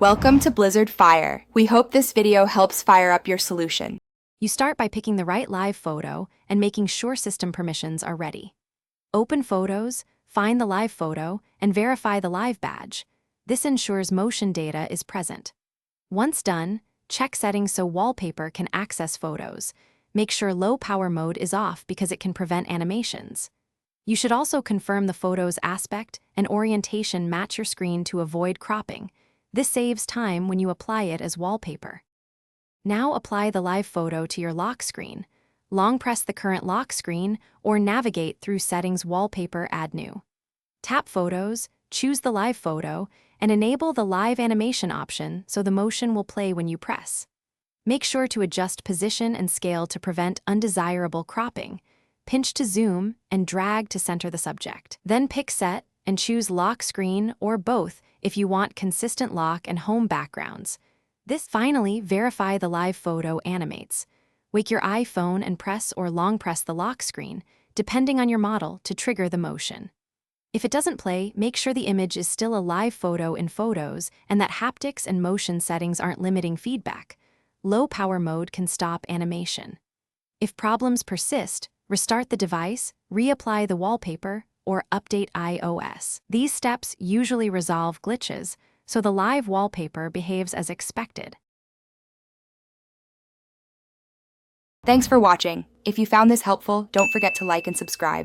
Welcome to Blizzard Fire. We hope this video helps fire up your solution. You start by picking the right live photo and making sure system permissions are ready. Open Photos, find the live photo, and verify the live badge. This ensures motion data is present. Once done, check settings so Wallpaper can access photos. Make sure low power mode is off because it can prevent animations. You should also confirm the photo's aspect and orientation match your screen to avoid cropping. This saves time when you apply it as wallpaper. Now apply the live photo to your lock screen. Long press the current lock screen or navigate through Settings Wallpaper Add New. Tap Photos, choose the live photo, and enable the live animation option so the motion will play when you press. Make sure to adjust position and scale to prevent undesirable cropping. Pinch to zoom and drag to center the subject. Then pick Set and choose Lock Screen or both if you want consistent lock and home backgrounds. Finally, verify the live photo animates. Wake your iPhone and press or long press the lock screen, depending on your model, to trigger the motion. If it doesn't play, make sure the image is still a live photo in Photos and that haptics and motion settings aren't limiting feedback. Low power mode can stop animation. If problems persist, restart the device, reapply the wallpaper, or update iOS. These steps usually resolve glitches, so the live wallpaper behaves as expected. Thanks for watching. If you found this helpful, don't forget to like and subscribe.